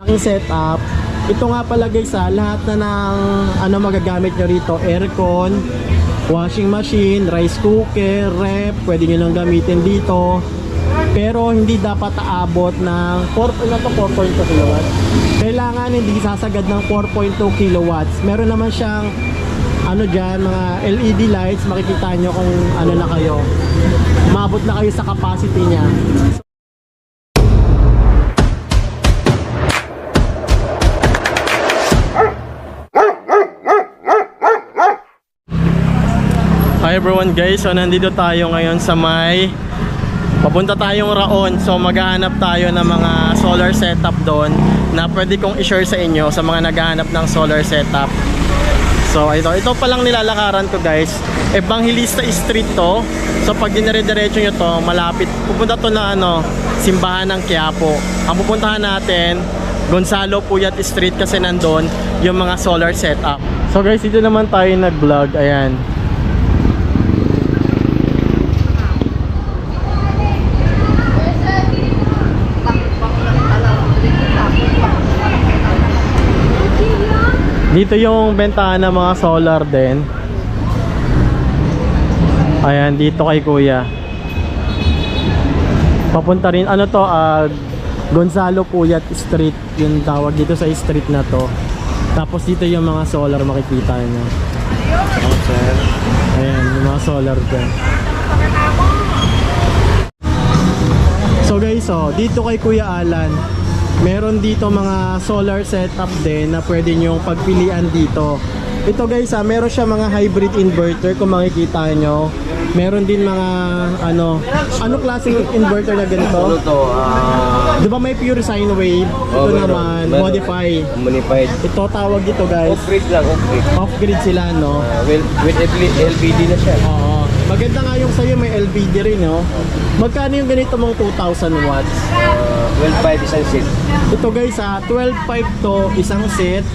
Ang setup, ito nga pala guys lahat na ng magagamit nyo rito, aircon, washing machine, rice cooker, ref, pwede nyo lang gamitin dito. Pero hindi dapat aabot ng 4.2 kilowatts. Kailangan hindi sasagad ng 4.2 kilowatts. Meron naman siyang dyan, mga LED lights, makikita nyo kung na kayo. Umabot na kayo sa capacity niya. Hi everyone guys, so nandito tayo ngayon sa papunta tayong Raon. So maghahanap tayo ng mga solar setup doon na pwede kong i-share sa inyo sa mga naghahanap ng solar setup. So ito palang nilalakaran ko guys, Evangelista Street to. So pag dinire-diretso nyo to, malapit, pupunta to na simbahan ng Quiapo. Ang pupuntahan natin, Gonzalo Puyat Street, kasi nandun yung mga solar setup. So guys, dito naman tayo nag-vlog, ayan. Dito yung bentahan ng mga solar din. Ayan, dito kay kuya. Papunta rin, Gonzalo Puyat Street, yung tawag dito sa street na to. Tapos dito yung mga solar, makikita nyo. Ayan, yung mga solar dyan. So guys, dito kay Kuya Alan, meron dito mga solar setup din na pwede nyong pagpilian dito. Ito guys, meron siya mga hybrid inverter kung makikita nyo. Meron din mga klaseng inverter na ganito? Ano to? Di ba may pure sine wave? Ito naman, modified. Ito tawag dito guys. Off-grid lang, off-grid. Off-grid sila, no? With LVD na siya. Oo. Maganda nga yung sa'yo, may LVD rin, no? Magkano yung ganito mong 2,000 watts? 12.5 isang set. Ito guys, 12.5 to isang set.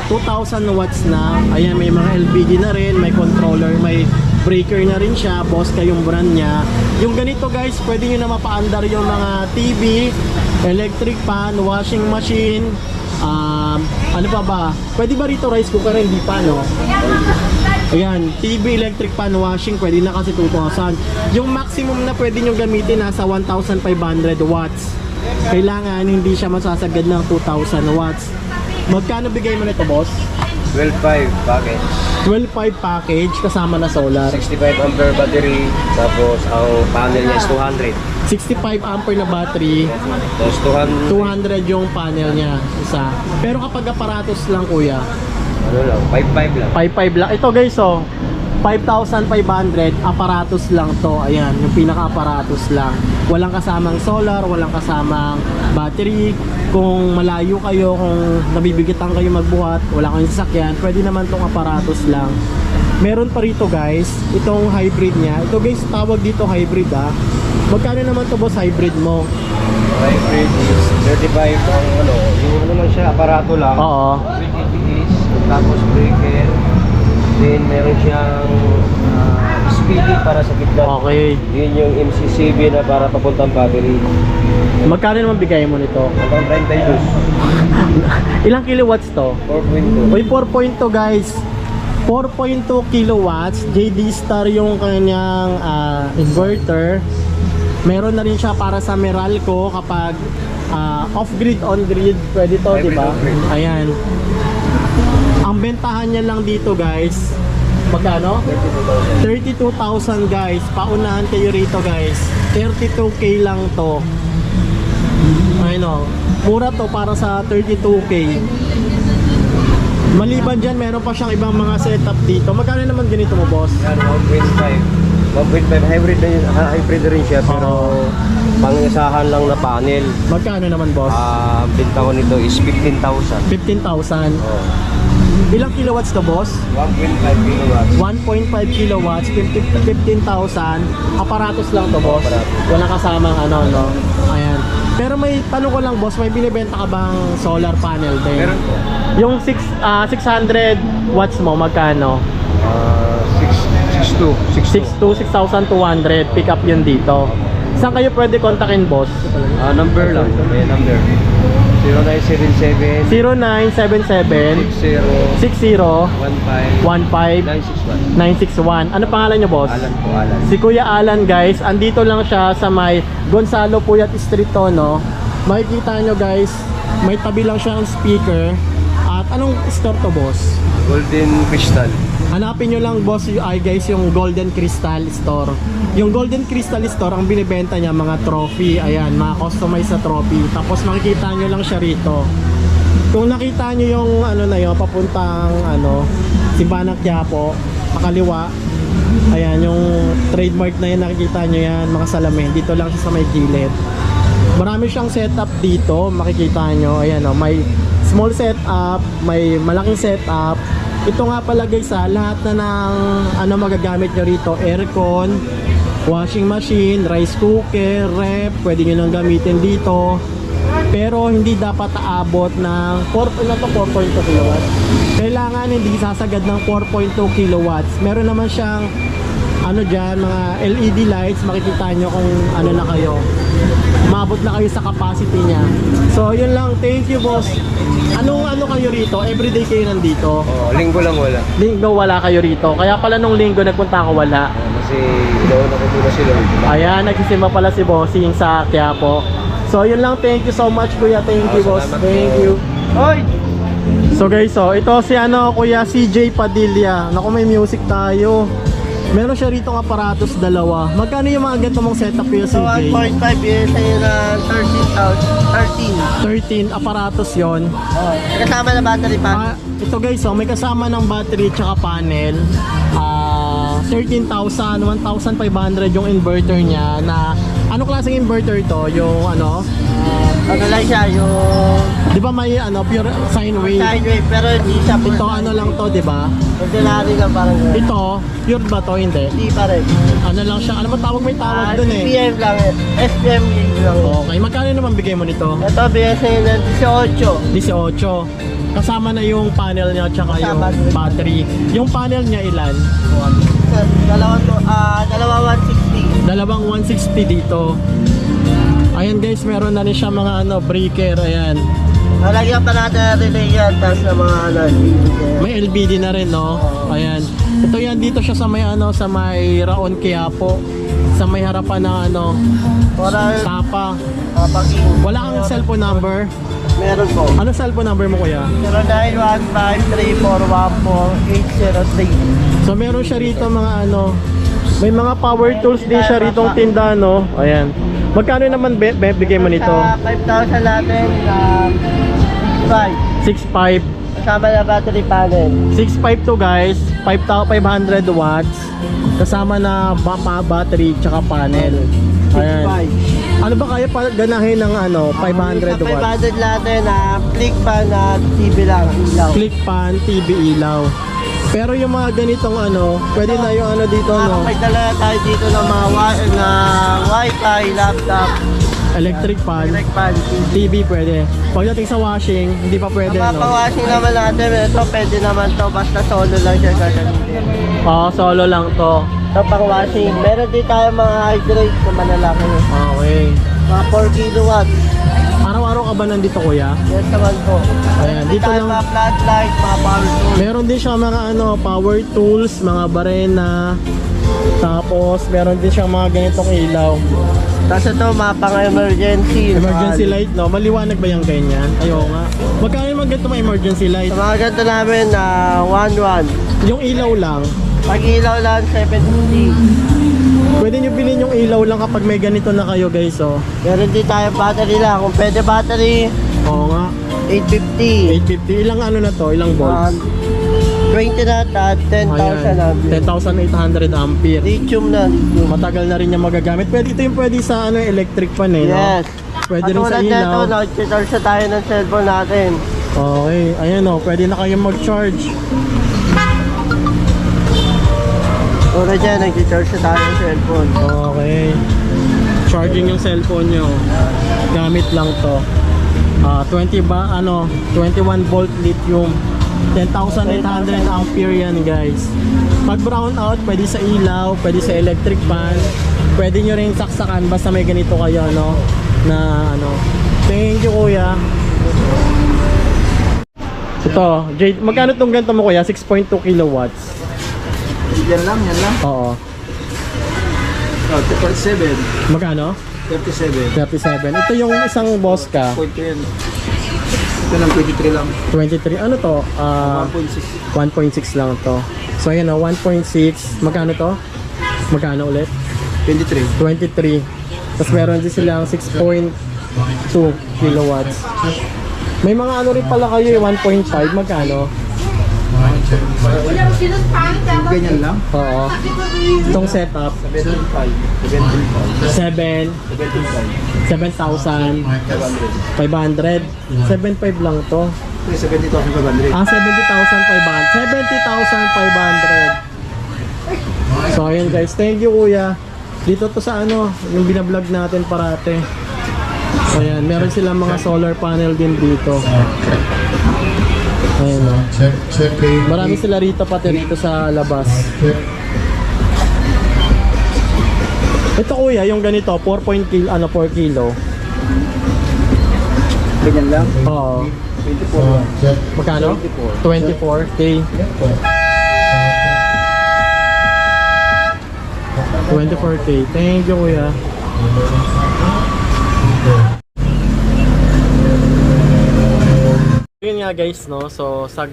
2,000 watts na. Ayan, may mga LVD na rin, may controller, may breaker na rin siya. Bosca yung brand niya. Yung ganito guys, pwede nyo na mapaandar yung mga TV, electric pan, washing machine, ano pa ba? Pwede ba rito rice cooker? Hindi pa, no? Ayan, TV, electric pan, washing, pwede na kasi 2,000. Yung maximum na pwede nyo gamitin nasa 1,500 watts. Kailangan hindi siya masasagad ng 2,000 watts. Magkano bigay mo nito, boss? 12.5 package. 12.5 package kasama na solar. 65 ampere battery. Tapos ang panel niya is 200. 65 ampere na battery. Tapos 200 yung panel niya isa. Pero kapag aparatos lang kuya, ano lang, 5.5 lang. 5.5 lang. Ito guys, 5,500 aparatos lang to. Ayan, yung pinaka-aparatos lang. Walang kasamang solar, walang kasamang battery. Kung malayo kayo, kung nabibigatan kayo magbuhat, wala kayong sasakyan, pwede naman tong aparatos lang. Meron pa rito guys, itong hybrid niya. Ito guys, tawag dito hybrid Magkano naman to boss hybrid mo? Hybrid is 35 ang yung lang siya, aparato lang. Oo. With ETS, tapos breaker. Then meron siyang speedy para sa gitna. Okay. Yun yung MCCB na para papuntang battery. Magkano naman bigay mo nito? Hanggang 32. Ilang kilowatts to? 4.2. Uy, 4.2 guys. 4.2 kilowatts. JD Star yung kanyang inverter. Meron na rin siya para sa Meralco kapag off-grid, on-grid. Pwede to, diba? Ayan. Ang bentahan niya lang dito guys, magkano? 32,000 guys. Paunahan kayo rito guys. 32k lang to. Ayun, mura to para sa 32k. Maliban dyan, meron pa siyang ibang mga setup dito. Magkano naman ganito mo, boss? 1.5 hybrid na yun, hybrid rin siya pero pang-isahan lang na panel. Magkano naman, boss? Benta ko nito is 15,000. 15,000. Oh. Ilang kilowatts to, boss? 1.5 kilowatts. 1.5 kilowatts, 15,000. Aparatos lang to, boss. Walang kasamang Ayan. Pero may tanong ko lang, boss, may binibenta ka bang solar panel din? Meron po. Yung 600 watts mo, magkano? 6,200. 6,200 pick up yun dito. Saan kayo pwede kontakin, boss? Number lang. May number. 0977 0977 60 60 15 15 961. 961. Ano pangalan niyo, boss? Alan po, Alan. Si Kuya Alan, guys. Andito lang siya sa may Gonzalo Puyat Street to, no? Makikita nyo, guys, may tabi lang siya ang speaker. At anong store to, boss? Golden Crystal. Hanapin nyo lang, boss, guys, yung Golden Crystal Store. Yung Golden Crystal Store, ang binibenta niya mga trophy. Ayan, mga customized na trophy. Tapos makikita nyo lang siya rito. Kung nakita nyo yung ano na yun, papuntang Simbahan ng Quiapo, pakaliwa. Ayan, yung trademark na yun, nakikita nyo yan, mga salamin. Dito lang siya sa may gilid. Marami siyang setup dito, makikita nyo. Ayan, may small setup, may malaking setup. Ito nga pala, guys, lahat na ng magagamit nyo rito: aircon, washing machine, rice cooker, ref, pwede nyo nang gamitin dito. Pero hindi dapat aabot ng 4.2 kilowatts. Kailangan hindi sasagad ng 4.2 kilowatts. Meron naman siyang dyan, mga LED lights. Makikita nyo kung na kayo, maabot na kayo sa capacity niya. So yun lang, thank you, boss. Anong kayo rito? Everyday kayo nandito? Linggo lang wala. Linggo wala kayo rito. Kaya pala nung linggo nagpunta ako, wala. Kasi doon ako muna sila. Ayan, nagsisimba pala si Bossing sa Quiapo. So yun lang, thank you so much, kuya. Thank you, boss. Salamat Thank po. you. Hoy! So guys, ito si kuya CJ Padilla. Naku, may music tayo. Meron siya rito ng aparatos, dalawa. Magkano yung mga ganito mong setup, kuya So CJ? 1.5 years sa'yo na 13,000. 13 aparatos yon. Oh, kasama na battery pa. Ito guys, may kasama ng battery tsaka panel. 13,000, 1,500 yung inverter niya. Na ano klaseng inverter to? Yung Ano lang siya, yung di ba may pure sine wave? sine wave, pero hindi siya full Ito sine. lang to, di ba? Ordinary lang parang gano'n. Ito, pure ba to? Hindi. Hindi pa rin. Ano lang siya? Ano ba tawag? May tawag dun eh. SPM lang eh. SPM lang. Okay, magkano naman bigay mo nito? Ito, bigyan sa'yo ng 18. 18. Kasama na yung panel niya tsaka yung Kasama din. battery. Yung panel niya ilan? Dalawa 160. Dalawang 160 dito. Ayan guys, meron na rin siya mga breaker. Ayan. Nalagyan pa natin ang relay yan, tapos na mga May LBD na rin, no? Ayan. Ito yan, dito siya sa may sa may Raon Quiapo. Sa may harapan ng Para Tapa. pag-in. Wala kang cellphone number? Meron po. Ano cellphone number mo, kuya? 09153414 803. So meron siya rito mga may mga power tools din siya ritong tinda, no? Ayan. Magkano naman bigay mo nito? Sa 5,000 natin, 6.5. 6.5. Kasama na battery panel. 6.5 to guys, 500 watts. Kasama na battery tsaka panel. Ayan. 6.5. Ano ba kaya ganahin ng 500 Sa watts? 500 natin, click pan na TV lang, ilaw. Click pan, TV, ilaw. Pero yung mga ganitong pwede na yung dito, no? May dala tayo dito ng mga wifi, laptop, Electric pan, direct pan, TV pwede. Pagdating sa washing, hindi pa pwede, no? Mapawashing naman natin, ito pwede naman to, basta solo lang siya gagamitin. Solo lang to. Ito pang washing, meron din tayo mga hydrate na malalaki. Okay. Mga 4 kilowatts. Araw-araw ka ba nandito, kuya? Yes naman po. Ayan, Meron din dito tayo lang. mga flashlight, mga power tools. Meron din siya mga power tools, mga barena. Tapos meron din siya mga ganitong ilaw. Tapos ito, mga pang-emergency. Emergency light, no? Maliwanag ba yung ganyan? Ayaw nga. Magkano naman ganito mga emergency light? Sa mga ganito namin, 1-1. Yung ilaw lang. Pag ilaw lang, 750. Pwede nyo bilhin yung ilaw lang kapag may ganito na kayo, guys, oh. Meron din tayo battery lang. Kung pwede battery, Oo nga. 850. 850. Ilang na to? Ilang volts? 20 na at 10,000 ampere. 10,800 ampere. Lithium na, lithium. Matagal na rin niya magagamit. Pwede ito yung pwede sa electric pan, eh, no? Yes. Pwede rin sa Katulad nito, ilaw. nag-charge na tayo ng cellphone natin. Okay, ayan, oh. Pwede na kayong mag-charge. Tulad dyan, nag-charge na tayo ng cellphone. Okay. Charging yung cellphone nyo. Gamit lang to. 21 volt lithium. 10,800 ampere yan, guys. Pag brown out, pwede sa ilaw, pwede sa electric fan. pwede nyo rin saksakan basta may ganito kayo, no? Na ano. Thank you, kuya. Ito, Jade, magkano tong ganito mo, kuya? 6.2 kilowatts. Yan lang. Oo. Oh, 37. Magkano? 37. 37. Ito yung isang boss ka. Point ko yan. Ito lang, 23 lang. 23. Ano to? 1.6. 1.6 lang to. So ayan o, 1.6. Magkano to? Magkano ulit? 23. 23. Tapos meron din silang 6.2 kilowatts. May mga ano rin pala kayo, 1.5. Magkano? Ganyan lang. Oo. Itong setup, 7.5. 7, 7,500. 7.5 lang to. 70,500. 70,500. So ayun guys, thank you kuya. Dito to sa ano, yung binablog natin parate. So ayan, meron silang mga solar panel din dito. Ayun o. Marami sila rito pati rito sa labas. Ito kuya, yung ganito, 4 kilo. Ganyan lang. Oo. 24. Magkano? 24K. 24K. Thank you kuya. Yun nga guys, no? So sa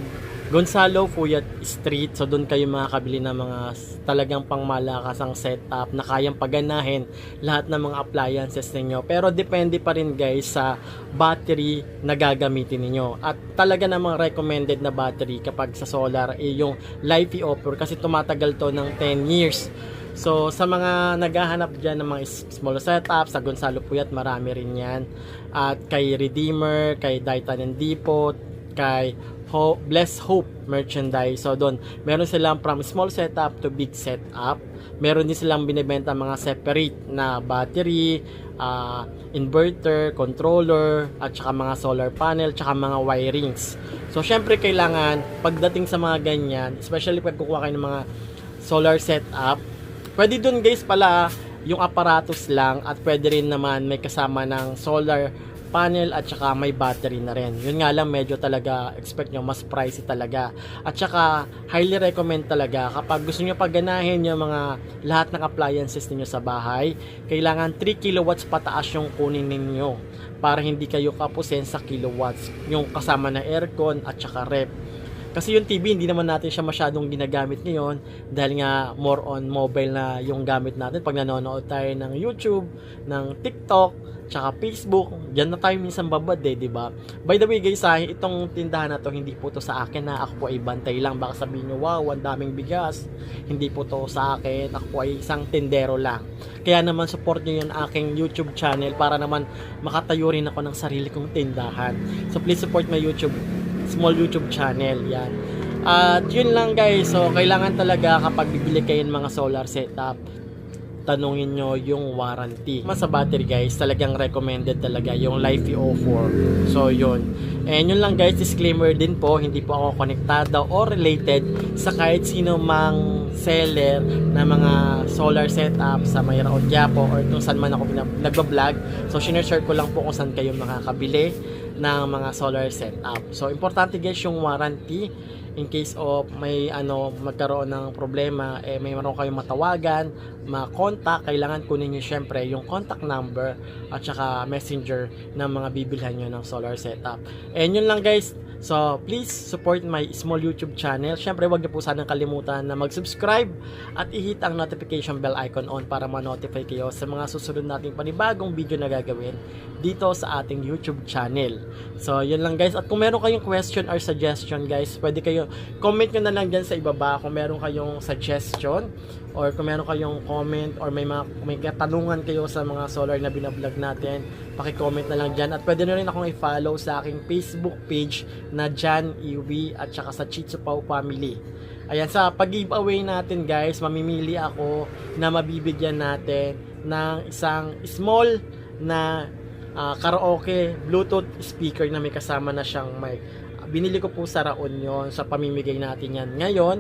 Gonzalo Fuyat Street, so doon kayo makakabili ng mga talagang pangmalakasang setup na kayang paganahin lahat ng mga appliances ninyo. Pero depende pa rin guys sa battery na gagamitin ninyo. At talaga namang recommended na battery kapag sa solar yung Lifey Offer kasi tumatagal to ng 10 years. So sa mga naghahanap dyan ng mga small setup, sa Gonzalo Puyat marami rin yan. At kay Redeemer, kay Dayton and Depot, kay Bless Hope merchandise. So doon, meron silang from small setup to big setup. Meron din silang binibenta mga separate na battery, inverter, controller, at saka mga solar panel, saka mga wirings. So syempre kailangan, pagdating sa mga ganyan, especially pag kukuha kayo ng mga solar setup, pwede dun guys pala yung apparatus lang at pwede rin naman may kasama ng solar panel at saka may battery na rin. Yun nga lang medyo talaga expect nyo mas pricey talaga. At saka highly recommend talaga kapag gusto nyo pagganahin yung mga lahat ng appliances niyo sa bahay, kailangan 3 kilowatts pataas yung kunin ninyo para hindi kayo kapusin sa kilowatts yung kasama na aircon at saka rep. Kasi yung TV, hindi naman natin siya masyadong ginagamit ngayon dahil nga more on mobile na yung gamit natin. Pag nanonood tayo ng YouTube, ng TikTok, tsaka Facebook, dyan na tayo minsan babad di ba? By the way guys, itong tindahan na to, hindi po to sa akin na ako po ay bantay lang. Baka sabihin nyo, wow, ang daming bigas. Hindi po to sa akin. Ako po ay isang tindero lang. Kaya naman support nyo yung aking YouTube channel para naman makatayo rin ako ng sarili kong tindahan. So please support my small YouTube channel, yan. At yun lang guys, so kailangan talaga kapag bibili kayo ng mga solar setup, tanungin nyo yung warranty. Sa battery guys, talagang recommended talaga yung Lifey O4. So yun. And yun lang guys, disclaimer din po, hindi po ako konektado or related sa kahit sino mang seller na mga solar setup sa Mayraon Quiapo or kung saan man ako nagbablog. So sineshare ko lang po kung saan kayo makakabili ng mga solar setup. So importante guys yung warranty in case of may magkaroon ng problema, may meron kayong matawagan, ma-contact, kailangan kunin nyo syempre yung contact number at saka messenger ng mga bibilhan nyo ng solar setup. And yun lang guys. So please support my small YouTube channel. Syempre wag niyo po sanang kalimutan na mag-subscribe at i-hit ang notification bell icon on para ma-notify kayo sa mga susunod nating panibagong video na gagawin dito sa ating YouTube channel. So yun lang guys. At kung meron kayong question or suggestion guys, pwede kayo comment nyo na lang dyan sa ibaba kung meron kayong suggestion or kung meron kayong comment or may katanungan kayo sa mga solar na binablog natin, paki-comment na lang dyan. At pwede na rin akong i-follow sa aking Facebook page na Jan Iwi at saka sa Chitsu Pau Family. Ayan, sa pag-giveaway natin guys, mamimili ako na mabibigyan natin ng isang small na karaoke Bluetooth speaker na may kasama na siyang mic. Binili ko po sa Raon yon, sa pamimigay natin yan ngayon.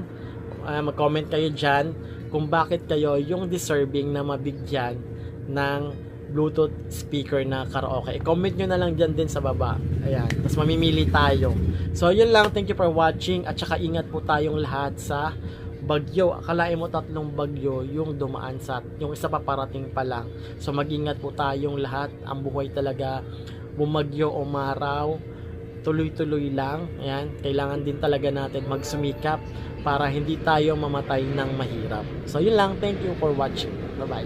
Mag-comment kayo dyan kung bakit kayo yung deserving na mabigyan ng Bluetooth speaker na karaoke. I-comment nyo na lang dyan din sa baba. Ayan. Tapos mamimili tayo. So, yun lang. Thank you for watching. At saka ingat po tayong lahat sa bagyo. Akalain mo 3 bagyo yung dumaan sa, yung isa pa parating pa lang. So, mag-ingat po tayong lahat. Ang buhay talaga, bumagyo o maraw, tuloy-tuloy lang. Ayan. Kailangan din talaga natin magsumikap para hindi tayo mamatay ng mahirap. So, yun lang. Thank you for watching. Bye-bye.